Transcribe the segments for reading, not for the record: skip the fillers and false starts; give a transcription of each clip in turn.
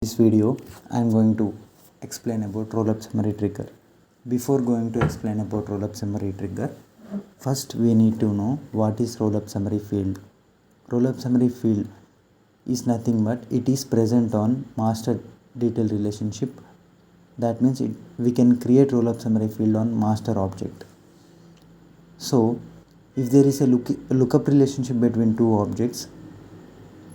This video I am going to explain about roll-up summary trigger. Before going to explain about roll-up summary trigger, first we need to know what is roll-up summary field. Roll-up summary field is nothing but it is present on master detail relationship. That means we can create roll-up summary field on master object. So if there is a lookup relationship between two objects,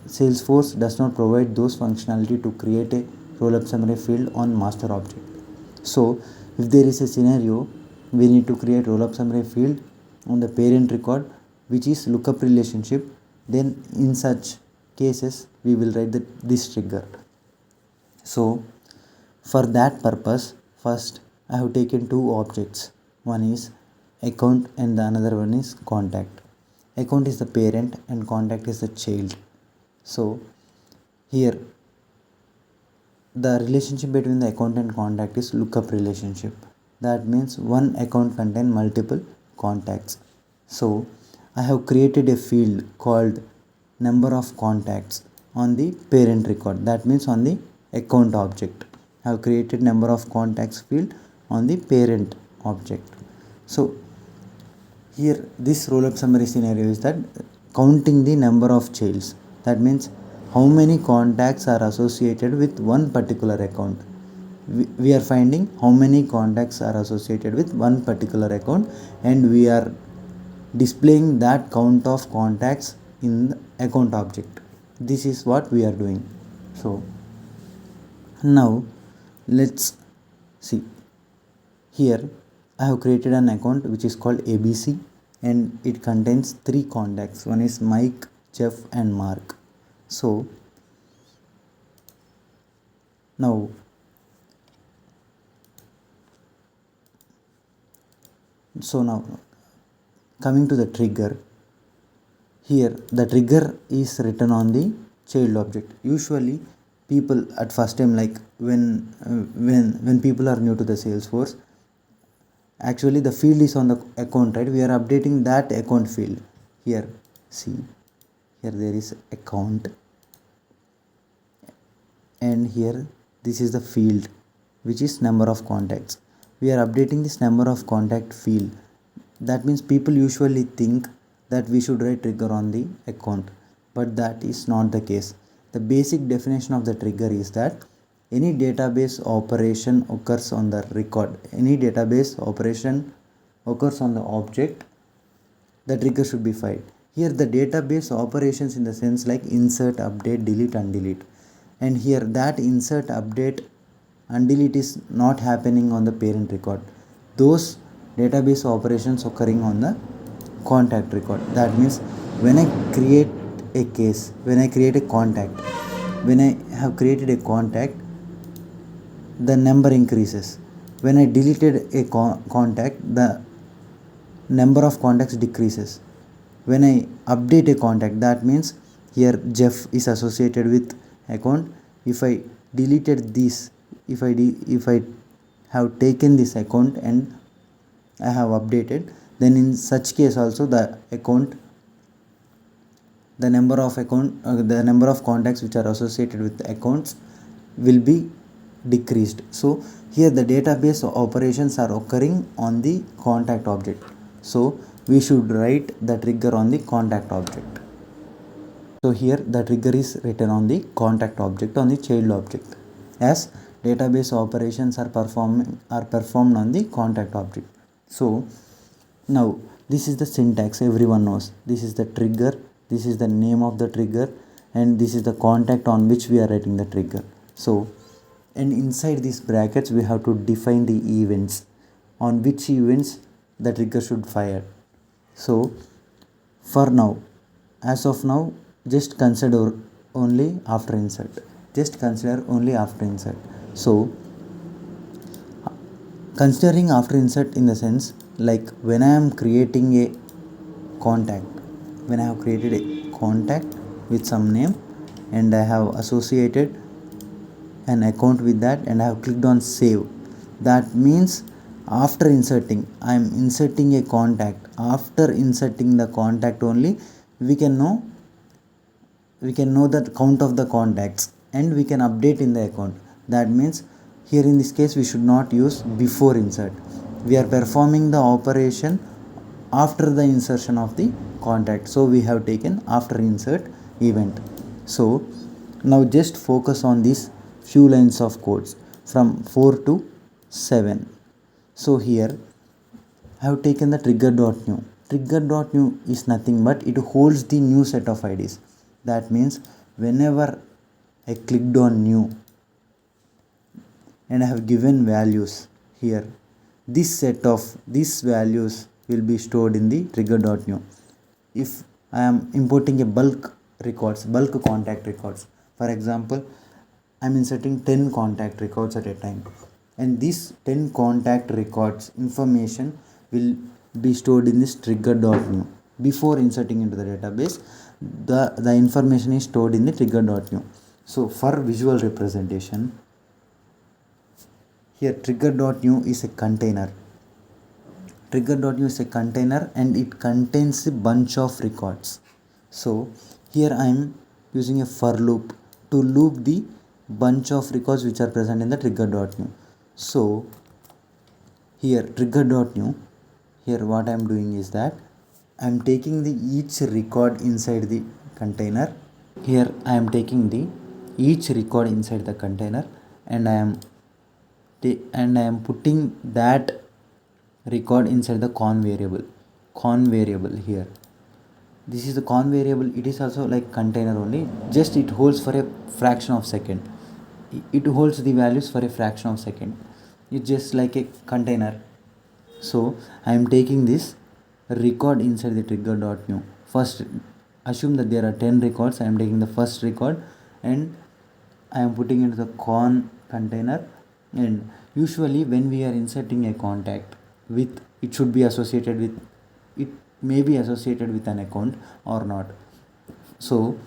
Salesforce does not provide those functionality to create a roll-up summary field on master object. So if there is a scenario, we need to create roll-up summary field on the parent record which is lookup relationship, then in such cases we will write this trigger. So for that purpose, first I have taken two objects. One is account and the another one is contact. Account is the parent and contact is the child. So here the relationship between the account and contact is lookup relationship. That means one account contains multiple contacts. So I have created a field called number of contacts on the parent record. That means on the account object. I have created number of contacts field on the parent object. So here this roll-up summary scenario is that counting the number of childs. That means how many contacts are associated with one particular account. We are finding how many contacts are associated with one particular account and we are displaying that count of contacts in the account object. This is what we are doing. So now let's see. Here I have created an account which is called ABC and it contains three contacts. One is Mike, Jeff and Mark. So now coming to the trigger, here the trigger is written on the child object. Usually people at first time, like when people are new to the Salesforce, actually the field is on the account, right? We are updating that account field. Here see, here there is account and here this is the field which is number of contacts. We are updating this number of contact field. That means people usually think that we should write trigger on the account, but that is not the case. The basic definition of the trigger is that any database operation occurs on the record, any database operation occurs on the object, the trigger should be fired. Here the database operations in the sense like insert, update, delete, undelete. And here that insert, update, undelete is not happening on the parent record. Those database operations occurring on the contact record. That means when I create a case, when I create a contact, when I have created a contact, the number increases. When I deleted a contact, the number of contacts decreases. When I update a contact, that means here Jeff is associated with account. If I deleted this, if I have taken this account and I have updated, then in such case also the number of contacts which are associated with the accounts will be decreased. So here the database operations are occurring on the contact object. So we should write the trigger on the contact object. So here the trigger is written on the contact object, on the child object, as database operations are performed on the contact object. So now this is the syntax everyone knows. This is the trigger, this is the name of the trigger, and this is the contact on which we are writing the trigger. So and inside these brackets we have to define the events, on which events the trigger should fire. So for now, as of now, just consider only after insert. So considering after insert in the sense like when I am creating a contact, when I have created a contact with some name and I have associated an account with that and I have clicked on save, that means after inserting, I am inserting a contact. After inserting the contact only we can know the count of the contacts and we can update in the account. That means here in this case we should not use before insert. We are performing the operation after the insertion of the contact, so we have taken after insert event. So now just focus on these few lines of codes from 4 to 7. So here I have taken the trigger.new. Trigger.new is nothing but it holds the new set of IDs. That means whenever I clicked on new and I have given values here, this set of these values will be stored in the trigger.new. If I am importing a bulk contact records, for example, I am inserting 10 contact records at a time, and these 10 contact records information will be stored in this trigger.new. Before inserting into the database, the information is stored in the trigger.new. So for visual representation, here trigger.new is a container. Trigger.new is a container and it contains a bunch of records. So here I am using a for loop to loop the bunch of records which are present in the trigger.new. So here trigger.new, here what I am doing is that I am taking the each record inside the container. Here I am taking the each record inside the container and I am putting that record inside the con variable here. This is the con variable. It is also like container only, just it holds for a fraction of second. It holds the values for a fraction of second. It's just like a container. So I am taking this record inside the trigger.new. First assume that there are 10 records. I am taking the first record and I am putting into the con container. And usually when we are inserting a contact with, it should be associated with, it may be associated with an account or not. So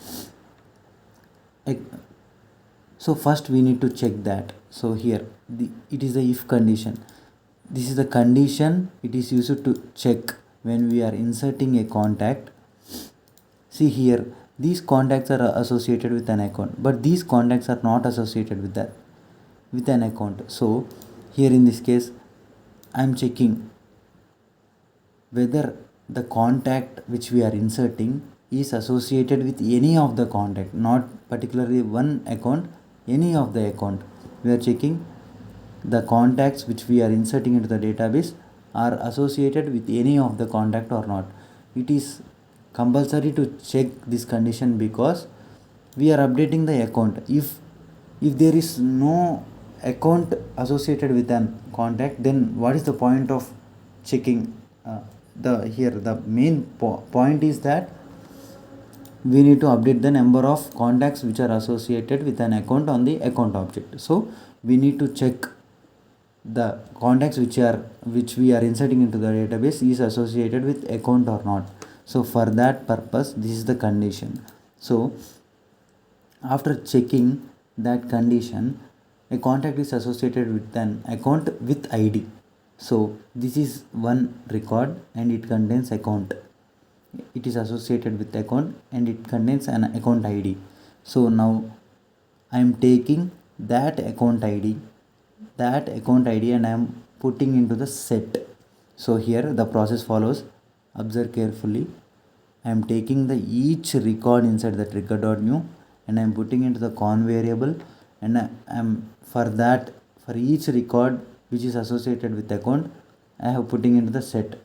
first we need to check that. So here it is the if condition. This is the condition it is used to check when we are inserting a contact. See here, these contacts are associated with an account, but these contacts are not associated with an account. So here in this case I am checking whether the contact which we are inserting is associated with any of the contact, not particularly one account, any of the account. We are checking the contacts which we are inserting into the database are associated with any of the contact or not. It is compulsory to check this condition because we are updating the account. If there is no account associated with an contact, then what is the point of checking? The main point is that we need to update the number of contacts which are associated with an account on the account object. So we need to check the contacts which we are inserting into the database is associated with account or not. So for that purpose, this is the condition. So after checking that condition, a contact is associated with an account with ID. So this is one record and it contains account. It is associated with account and it contains an account ID. So now I am taking that account ID and I am putting into the set. So here the process follows. Observe carefully. I am taking the each record inside the trigger.new and I am putting into the con variable, and I am for each record which is associated with account, I have putting into the set.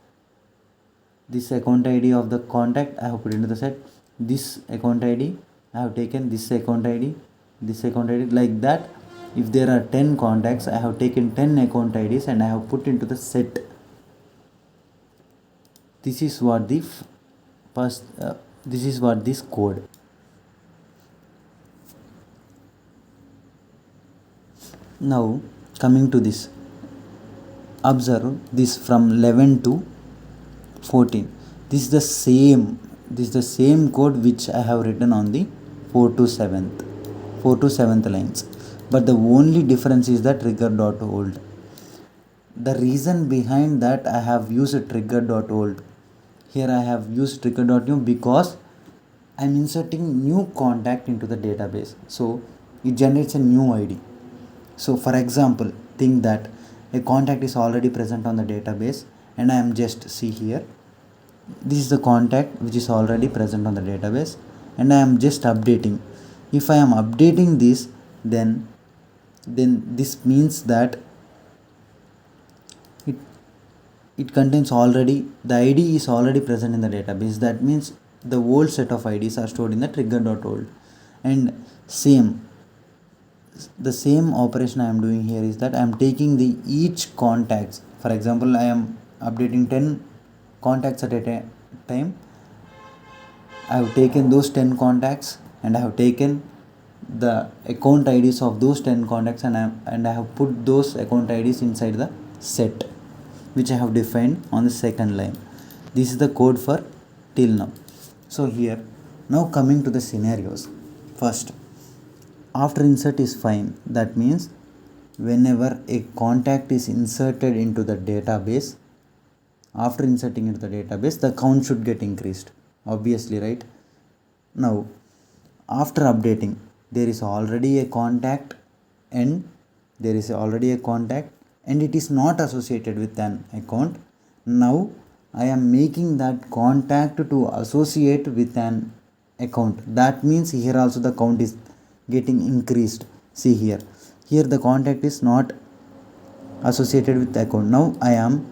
This account ID of the contact I have put into the set. This account ID I have taken, this account ID, like that. If there are 10 contacts, I have taken 10 account IDs and I have put into the set. This is what this code. Now coming to this, observe this from 11 to 14. This is the same code which I have written on the 4 to 7th lines, but the only difference is the trigger.hold. The reason behind that I have used trigger.hold. Here I have used trigger.new because I am inserting new contact into the database. So it generates a new ID. So for example, think that a contact is already present on the database, and I am just, see here, this is the contact which is already present on the database, and I am just updating. If I am updating this, then this means that it it contains already, the id is already present in the database. That means the old set of ids are stored in the trigger.old. And same, the same operation I am doing here is that I am taking the each contacts. For example, I am updating 10 contacts at a time. I have taken those 10 contacts, and I have taken the account IDs of those 10 contacts, and I have put those account IDs inside the set which I have defined on the second line. This is the code for till now. So here, now coming to the scenarios. First, after insert is fine. That means whenever a contact is inserted into the database, after inserting into the database, the count should get increased, obviously, right? Now after updating, there is already a contact, and it is not associated with an account. Now I am making that contact to associate with an account. That means here also the count is getting increased. See here the contact is not associated with the account. Now I am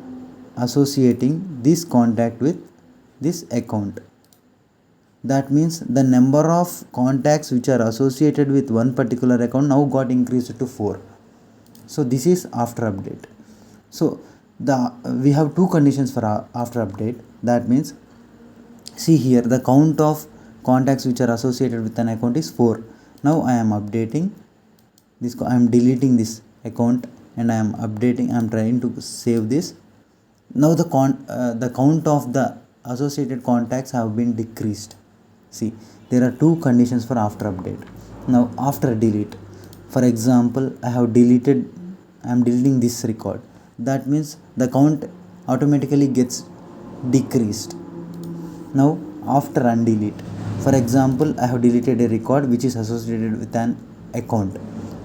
associating this contact with this account. That means the number of contacts which are associated with one particular account now got increased to 4. So this is after update. So we have two conditions for after update. That means, see here, the count of contacts which are associated with an account is 4. Now I am updating this, I am deleting this account, and I am updating, I am trying to save this. Now the count of the associated contacts have been decreased. See, there are two conditions for after update. Now after delete, for example, I am deleting this record. That means the count automatically gets decreased. Now after undelete, for example, I have deleted a record which is associated with an account.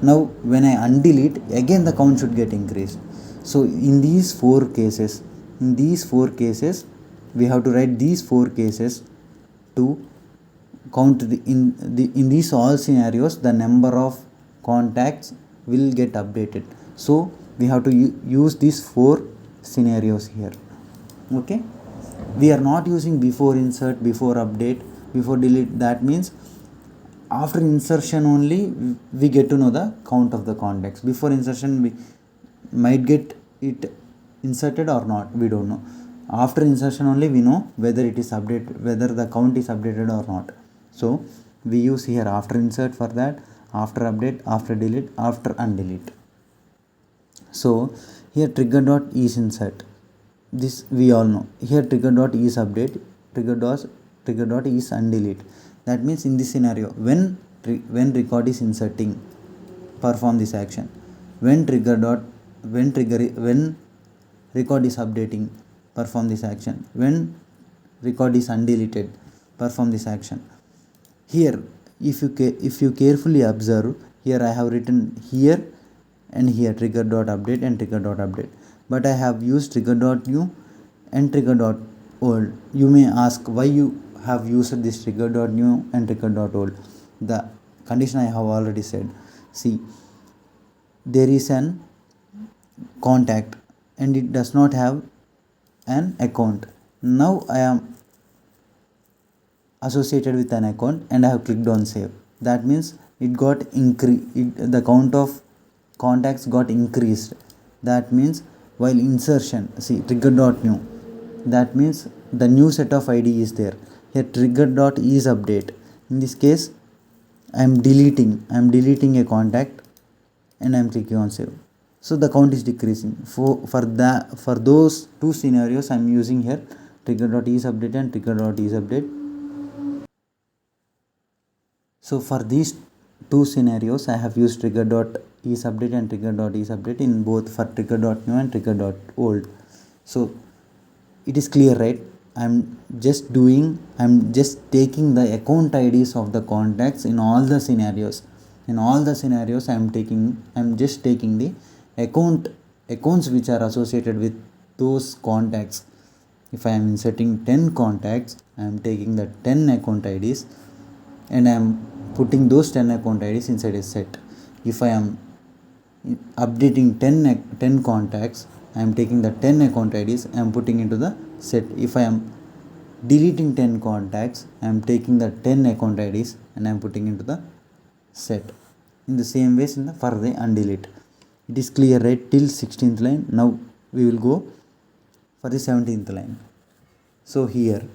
Now when I undelete, again the count should get increased. So in these four cases, we have to write these four cases to count in these all scenarios, the number of contacts will get updated. So we have to use these four scenarios here. Okay, we are not using before insert, before update, before delete. That means after insertion only we get to know the count of the contacts. Before insertion we might get it inserted or not, we don't know. After insertion only we know whether it is updated, whether the count is updated or not. So we use here after insert for that, after update, after delete, after undelete. So here trigger dot is insert, this we all know. Here trigger dot is update, trigger dot is undelete. That means in this scenario, when record is inserting, perform this action. When record is updating, perform this action. When record is undeleted, perform this action. Here if you carefully observe, here I have written here and here trigger dot update and trigger dot update, but I have used trigger dot new and trigger dot old. You may ask why you have used this trigger dot new and trigger dot old. The condition I have already said. See, there is an contact and it does not have an account. Now I am associated with an account and I have clicked on save. That means it got the count of contacts got increased. That means while insertion, see trigger dot new, that means the new set of ID is there. Here trigger dot is update. In this case I am deleting a contact and I am clicking on save. So the count is decreasing. For those two scenarios I am using here trigger dot is update and trigger dot is update. So for these two scenarios I have used trigger dot is update and trigger dot is update in both for trigger dot new and trigger dot old. So it is clear, right? I'm just taking the account IDs of the contacts in all the scenarios. In all the scenarios, I'm just taking the accounts which are associated with those contacts. If I am inserting 10 contacts, I am taking the 10 account IDs and I am putting those 10 account IDs inside a set. If I am updating 10 contacts, I am taking the 10 account IDs, I am putting into the set. If I am deleting 10 contacts, I am taking the 10 account IDs and I am putting into the set. In the same ways in the for the undelete. It is clear, right, till 16th line. Now we will go for the 17th line. So here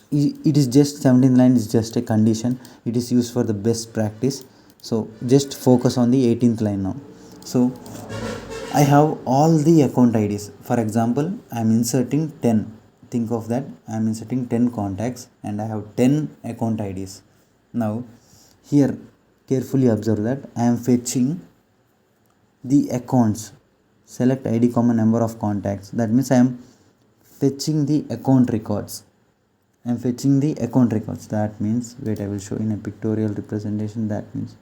it is just 17th line is just a condition. It is used for the best practice. So just focus on the 18th line now. So I have all the account IDs. For example, I am inserting 10. Think of that, I am inserting 10 contacts and I have 10 account IDs. Now here carefully observe that I am fetching the accounts. Select ID comma number of contacts. That means I am fetching the account records. I am fetching the account records. That means, wait, I will show in a pictorial representation. That means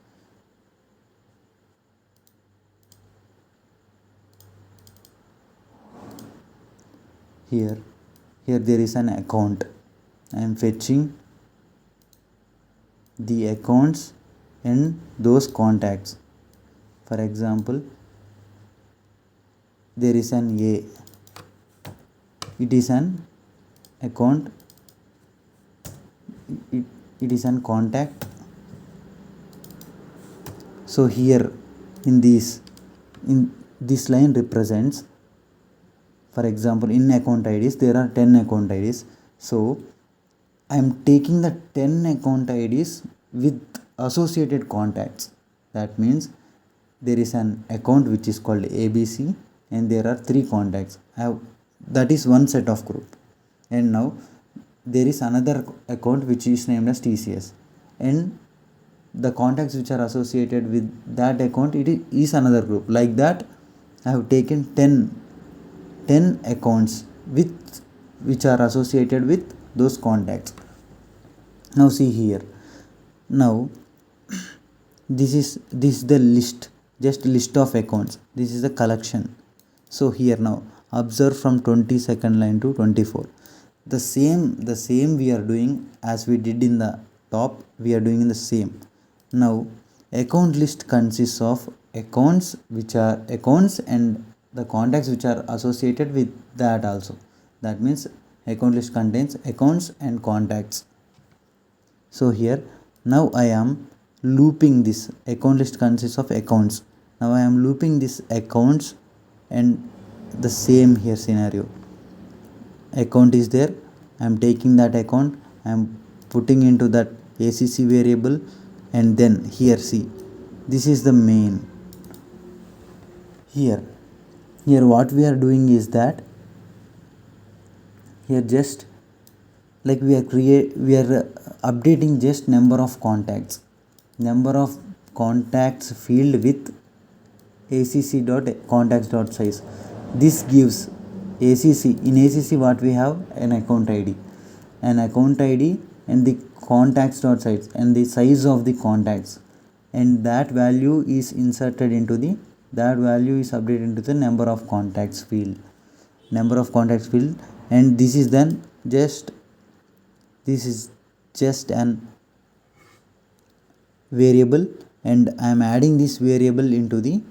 here there is an account. I am fetching the accounts and those contacts. For example, there is an A. It is an account. It is an contact. So here in this line represents, for example, in account IDs there are 10 account IDs. So I am taking the 10 account IDs with associated contacts. That means there is an account which is called ABC and there are 3 contacts. That is one set of group. And now there is another account which is named as TCS, and the contacts which are associated with that account, it is another group. Like that, I have taken 10 accounts which are associated with those contacts. Now see here. Now this is the list, just list of accounts. This is the collection. So here now observe from 22nd line to 24. The same we are doing as we did in the top. We are doing in the same. Now account list consists of accounts which are accounts and the contacts which are associated with that also. That means account list contains accounts and contacts. So here now I am looping this. Account list consists of accounts. Now I am looping this accounts and the same here scenario. Account is there. I am taking that account. I am putting into that ACC variable, and then here see, this is the main. Here what we are doing is that here just like we are updating just number of contacts field with acc.contacts.size. This gives ACC. In ACC what we have? An account ID and the contacts.size and the size of the contacts, and that value is inserted into that value is updated into the number of contacts field. And this is just an variable, and I am adding this variable into the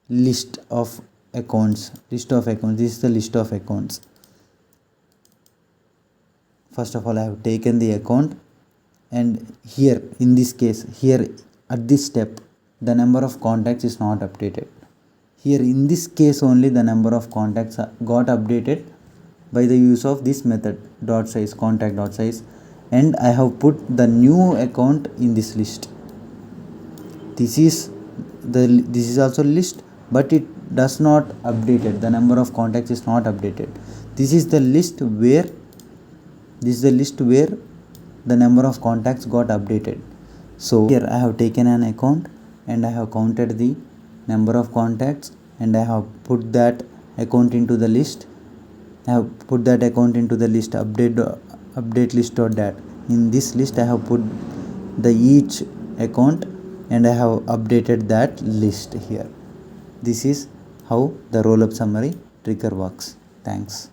list of accounts. This is the list of accounts. First of all, I have taken the account, and here in this case, here at this step, the number of contacts is not updated. Here in this case only the number of contacts got updated by the use of this method .size, contact.size, and I have put the new account in this list. This is also list, but it does not update it. The number of contacts is not updated. This is the list where the number of contacts got updated. So here I have taken an account and I have counted the number of contacts and I have put that account into the list. Update list.dat. In this list I have put the each account and I have updated that list here. This is how the roll up summary trigger works. Thanks.